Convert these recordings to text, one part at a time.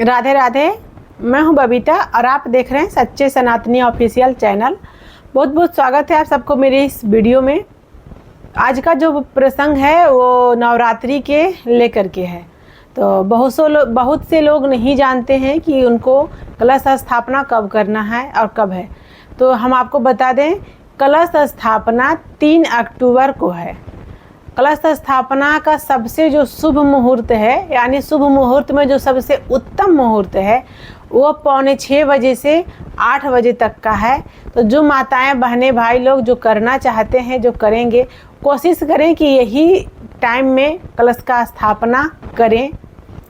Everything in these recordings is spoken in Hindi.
राधे राधे। मैं हूं बबीता और आप देख रहे हैं सच्चे सनातनी ऑफिशियल चैनल। बहुत बहुत स्वागत है आप सबको मेरे इस वीडियो में। आज का जो प्रसंग है वो नवरात्रि के लेकर के है। तो बहुत से लोग नहीं जानते हैं कि उनको कलश स्थापना कब करना है और कब है। तो हम आपको बता दें, कलश स्थापना 3 अक्टूबर को है। कलश स्थापना का सबसे जो शुभ मुहूर्त है, यानी शुभ मुहूर्त में जो सबसे उत्तम मुहूर्त है वो 5:45 बजे से 8 बजे तक का है। तो जो माताएं बहनें भाई लोग जो करना चाहते हैं, जो करेंगे, कोशिश करें कि यही टाइम में कलश का स्थापना करें,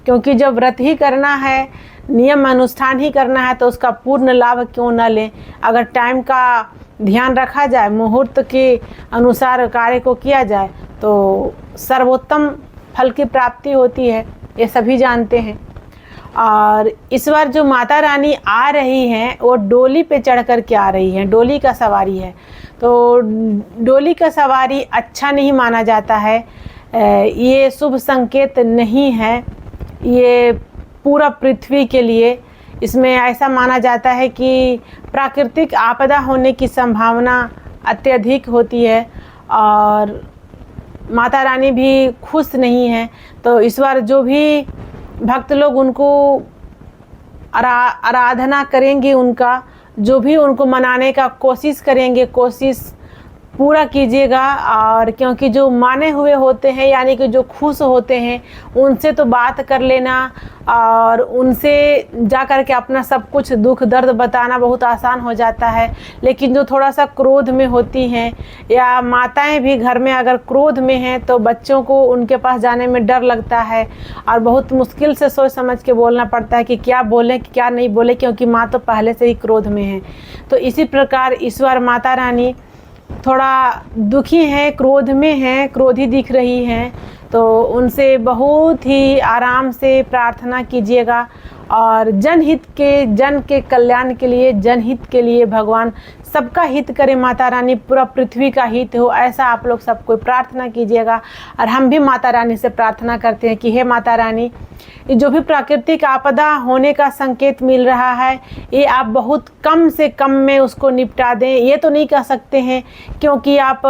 क्योंकि जब व्रत ही करना है, नियम अनुष्ठान ही करना है, तो उसका पूर्ण लाभ क्यों न लें। अगर टाइम का ध्यान रखा जाए, मुहूर्त के अनुसार कार्य को किया जाए तो सर्वोत्तम फल की प्राप्ति होती है, ये सभी जानते हैं। और इस बार जो माता रानी आ रही हैं वो डोली पे चढ़ कर के आ रही हैं, डोली का सवारी है। तो डोली का सवारी अच्छा नहीं माना जाता है, ये शुभ संकेत नहीं है। ये पूरा पृथ्वी के लिए, इसमें ऐसा माना जाता है कि प्राकृतिक आपदा होने की संभावना अत्यधिक होती है और माता रानी भी खुश नहीं है। तो इस बार जो भी भक्त लोग उनको आराधना करेंगे, उनका जो भी उनको मनाने का कोशिश करेंगे, कोशिश पूरा कीजिएगा। और क्योंकि जो माने हुए होते हैं, यानी कि जो खुश होते हैं, उनसे तो बात कर लेना और उनसे जा कर के अपना सब कुछ दुख दर्द बताना बहुत आसान हो जाता है। लेकिन जो थोड़ा सा क्रोध में होती हैं, या माताएं भी घर में अगर क्रोध में हैं, तो बच्चों को उनके पास जाने में डर लगता है और बहुत मुश्किल से सोच समझ के बोलना पड़ता है कि क्या बोलें क्या नहीं बोलें, क्योंकि माँ तो पहले से ही क्रोध में है। तो इसी प्रकार इस बार माता रानी थोड़ा दुखी हैं, क्रोध में हैं, क्रोधी दिख रही हैं। तो उनसे बहुत ही आराम से प्रार्थना कीजिएगा और जनहित के, जन के कल्याण के लिए, जनहित के लिए भगवान सबका हित करे, माता रानी पूरा पृथ्वी का हित हो, ऐसा आप लोग सबको प्रार्थना कीजिएगा। और हम भी माता रानी से प्रार्थना करते हैं कि हे माता रानी, जो भी प्राकृतिक आपदा होने का संकेत मिल रहा है, ये आप बहुत कम से कम में उसको निपटा दें। ये तो नहीं कह सकते हैं क्योंकि आप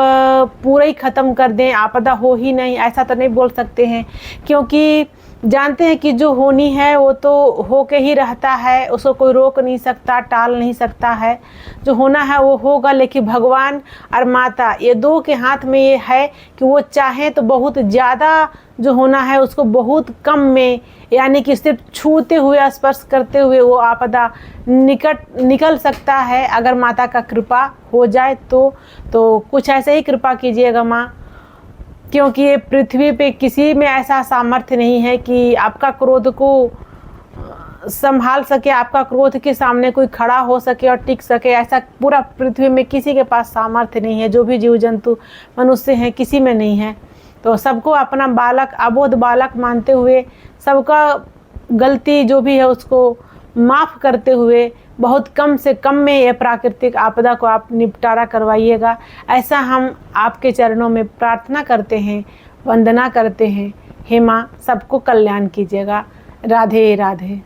पूरा ही ख़त्म कर दें, आपदा हो ही नहीं, ऐसा तो नहीं बोल सकते हैं, क्योंकि जानते हैं कि जो होनी है वो तो हो के ही रहता है, उसको कोई रोक नहीं सकता, टाल नहीं सकता है। जो होना है वो होगा। लेकिन भगवान और माता ये दो के हाथ में ये है कि वो चाहें तो बहुत ज़्यादा जो होना है उसको बहुत कम में, यानी कि सिर्फ छूते हुए, स्पर्श करते हुए वो आपदा निकल सकता है, अगर माता का कृपा हो जाए तो कुछ ऐसे ही कृपा कीजिएगा माँ, क्योंकि ये पृथ्वी पे किसी में ऐसा सामर्थ्य नहीं है कि आपका क्रोध को संभाल सके, आपका क्रोध के सामने कोई खड़ा हो सके और टिक सके। ऐसा पूरा पृथ्वी में किसी के पास सामर्थ्य नहीं है। जो भी जीव जंतु मनुष्य हैं, किसी में नहीं है। तो सबको अपना बालक, अबोध बालक मानते हुए, सबका गलती जो भी है उसको माफ़ करते हुए बहुत कम से कम में ये प्राकृतिक आपदा को आप निपटारा करवाइएगा, ऐसा हम आपके चरणों में प्रार्थना करते हैं, वंदना करते हैं। हे माँ, सबको कल्याण कीजिएगा। राधे राधे।